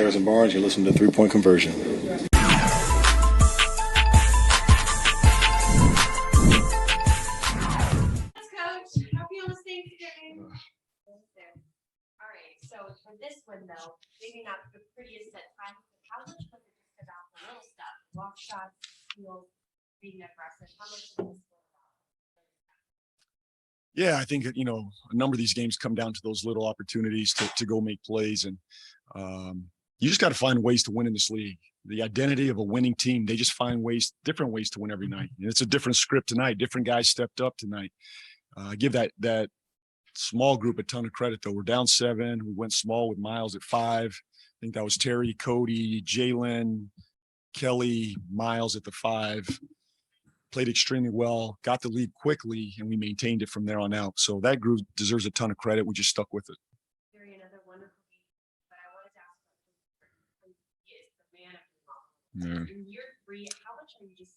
Harrison Barnes. You're listening to 3-Point Conversion. Coach, happy on the Thanksgiving. All right, so for this one though, maybe not the prettiest at times, but how much was it just about the little stuff? Block shots, steals, being aggressive. How much was this about? Yeah, I think a number of these games come down to those little opportunities to go make plays, and you just got to find ways to win in this league. The identity of a winning team, they just find different ways to win every night. And it's a different script tonight. Different guys stepped up tonight. Give that small group a ton of credit, though. We're down 7. We went small with Miles at 5. I think that was Terry, Cody, Jalen, Kelly, Miles at the 5. Played extremely well, got the lead quickly, and we maintained it from there on out. So that group deserves a ton of credit. We just stuck with it. Another wonderful game, but I wanted to ask about he is the man of the moment. In year 3, how much are you just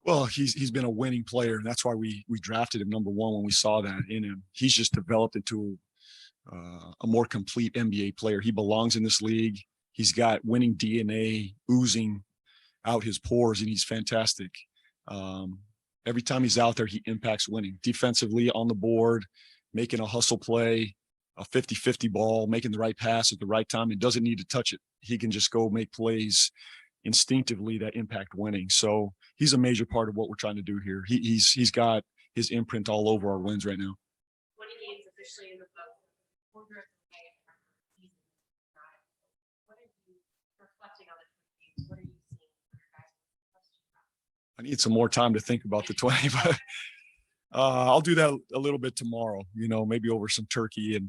Well, he's been a winning player, and that's why we drafted him number 1 when we saw that in him. He's just developed into a more complete NBA player. He belongs in this league. He's got winning DNA oozing out his pores, and he's fantastic. Every time he's out there, he impacts winning. Defensively, on the board, making a hustle play, a 50-50 ball, making the right pass at the right time. It doesn't need to touch it. He can just go make plays instinctively that impact winning. So he's a major part of what we're trying to do here. He's got his imprint all over our wins right now. 20 games officially in the book. Quarter of the way of the season. What are you reflecting on the 20 games? What are you seeing for your guys? I need some more time to think about the 20, but I'll do that a little bit tomorrow, maybe over some turkey and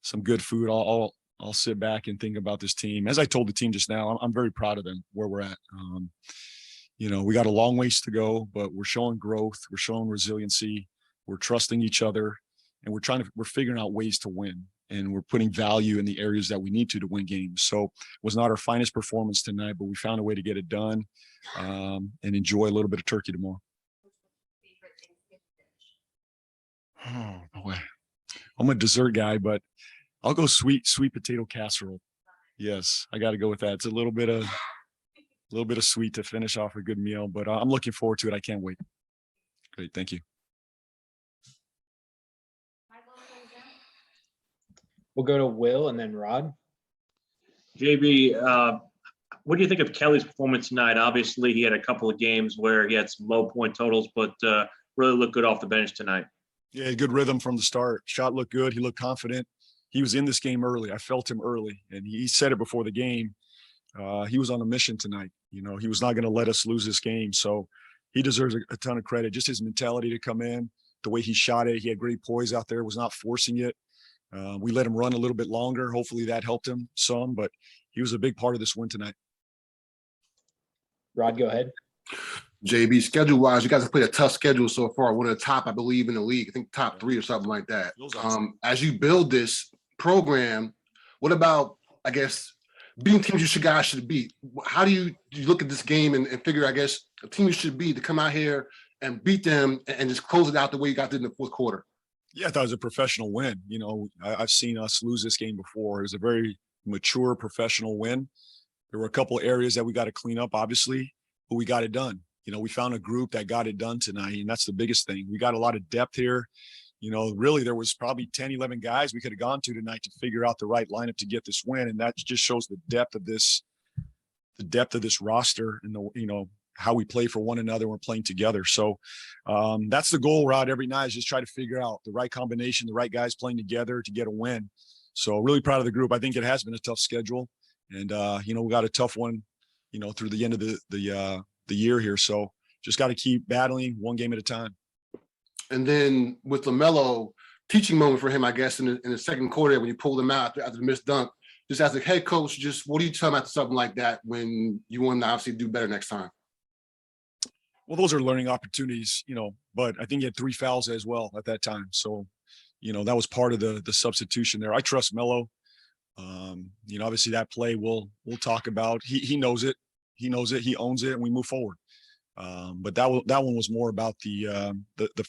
some good food. I'll sit back and think about this team. As I told the team just now, I'm very proud of them where we're at. We got a long ways to go, but we're showing growth. We're showing resiliency. We're trusting each other, and we're figuring out ways to win, and we're putting value in the areas that we need to win games. So it was not our finest performance tonight, but we found a way to get it done and enjoy a little bit of turkey tomorrow. Oh, boy. I'm a dessert guy, but I'll go sweet potato casserole. Yes, I got to go with that. It's a little bit of sweet to finish off a good meal, but I'm looking forward to it. I can't wait. Great, thank you. We'll go to Will and then Rod. JB, what do you think of Kelly's performance tonight? Obviously, he had a couple of games where he had some low point totals, but really looked good off the bench tonight. Yeah, good rhythm from the start. Shot looked good. He looked confident. He was in this game early. I felt him early, and he said it before the game. He was on a mission tonight. He was not going to let us lose this game. So he deserves a ton of credit. Just his mentality to come in, the way he shot it. He had great poise out there, was not forcing it. We let him run a little bit longer. Hopefully that helped him some, but he was a big part of this win tonight. Rod, go ahead. JB, schedule-wise, you guys have played a tough schedule so far. One of the top, I believe, in the league. I think top 3 or something like that. As you build this program, what about, I guess, beating teams guys should beat? How do you look at this game and figure, I guess, a team you should beat to come out here and beat them and just close it out the way you got it in the fourth quarter? Yeah, I thought it was a professional win. I've seen us lose this game before. It was a very mature professional win. There were a couple of areas that we got to clean up, obviously, but we got it done. We found a group that got it done tonight, and that's the biggest thing. We got a lot of depth here. Really there was probably 10, 11 guys we could have gone to tonight to figure out the right lineup to get this win. And that just shows the depth of this roster and how we play for one another. We're playing together. So that's the goal, Rod, every night is just try to figure out the right combination, the right guys playing together to get a win. So really proud of the group. I think it has been a tough schedule, and we got a tough one, through the end of the year here. So just got to keep battling one game at a time. And then with LaMelo, teaching moment for him, I guess, in the second quarter when you pulled him out after the missed dunk, just as a head coach, just what do you tell him after something like that when you want to obviously do better next time? Well, those are learning opportunities, but I think he had 3 fouls as well at that time. So, that was part of the substitution there. I trust Melo. Obviously that play we'll talk about. He knows it. He knows it. He owns it, and we move forward. But that one was more about the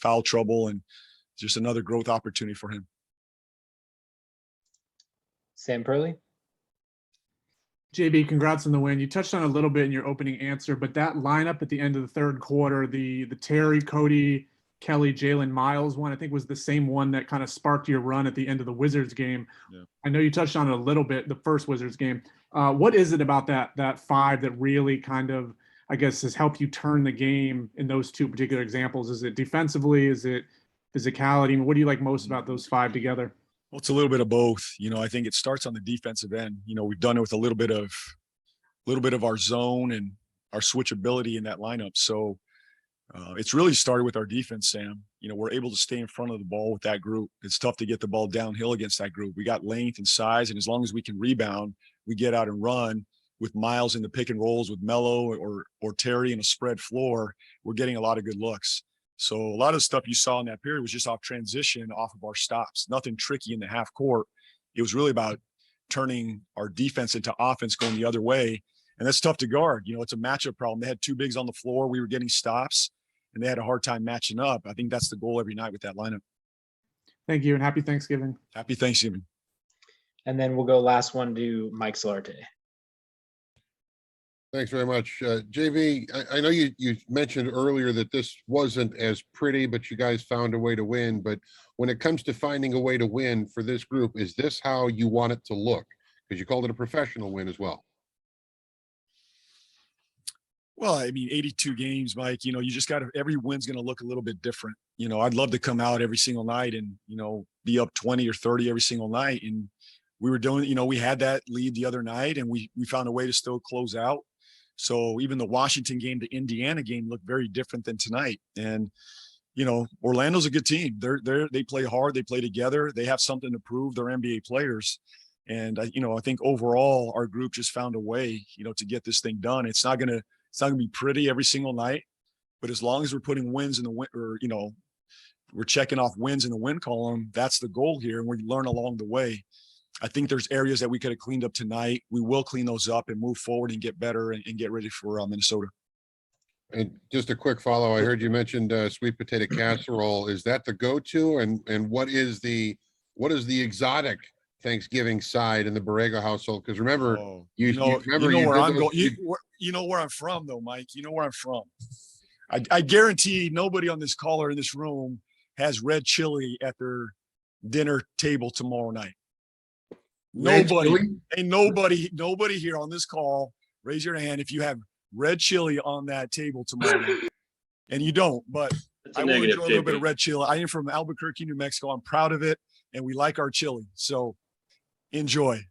foul trouble and just another growth opportunity for him. Sam Perley. JB, congrats on the win. You touched on it a little bit in your opening answer, but that lineup at the end of the third quarter, the Terry, Cody, Kelly, Jalen, Miles one, I think was the same one that kind of sparked your run at the end of the Wizards game. Yeah. I know you touched on it a little bit, the first Wizards game. What is it about that five that really kind of, I guess, has helped you turn the game in those two particular examples? Is it defensively? Is it physicality? I mean, what do you like most about those five together? Well, it's a little bit of both. I think it starts on the defensive end. We've done it with a little bit of our zone and our switchability in that lineup. So it's really started with our defense, Sam. We're able to stay in front of the ball with that group. It's tough to get the ball downhill against that group. We got length and size, and as long as we can rebound, we get out and run with Miles in the pick and rolls with Melo or Terry in a spread floor. We're getting a lot of good looks. So a lot of the stuff you saw in that period was just off transition, off of our stops. Nothing tricky in the half court. It was really about turning our defense into offense going the other way. And that's tough to guard. It's a matchup problem. They had two bigs on the floor. We were getting stops, and they had a hard time matching up. I think that's the goal every night with that lineup. Thank you, and happy Thanksgiving. Happy Thanksgiving. And then we'll go last one to Mike Solarte. Thanks very much. JV, I know you mentioned earlier that this wasn't as pretty, but you guys found a way to win. But when it comes to finding a way to win for this group, is this how you want it to look? Because you called it a professional win as well. Well, I mean, 82 games, Mike, you just got to, every win's going to look a little bit different. I'd love to come out every single night and, be up 20 or 30 every single night. And we were doing, we had that lead the other night, and we found a way to still close out. So even the Washington game, the Indiana game looked very different than tonight. And, Orlando's a good team. They play hard. They play together. They have something to prove. They're NBA players. And, I think overall our group just found a way, to get this thing done. It's not going to be pretty every single night, but as long as we're putting wins in the win, or, we're checking off wins in the win column, that's the goal here. And we learn along the way. I think there's areas that we could have cleaned up tonight. We will clean those up and move forward and get better and get ready for Minnesota. And just a quick follow. I heard you mentioned sweet potato casserole. Is that the go-to? And what is the exotic Thanksgiving side in the Borrego household? Because remember, you know where I'm going. You know where I'm from, though, Mike. You know where I'm from. I guarantee nobody on this call or in this room has red chili at their dinner table tomorrow night. Nobody here on this call, raise your hand if you have red chili on that table tomorrow night. And you don't, but I will enjoy a little bit of red chili. I am from Albuquerque, New Mexico. I'm proud of it, and we like our chili. So enjoy.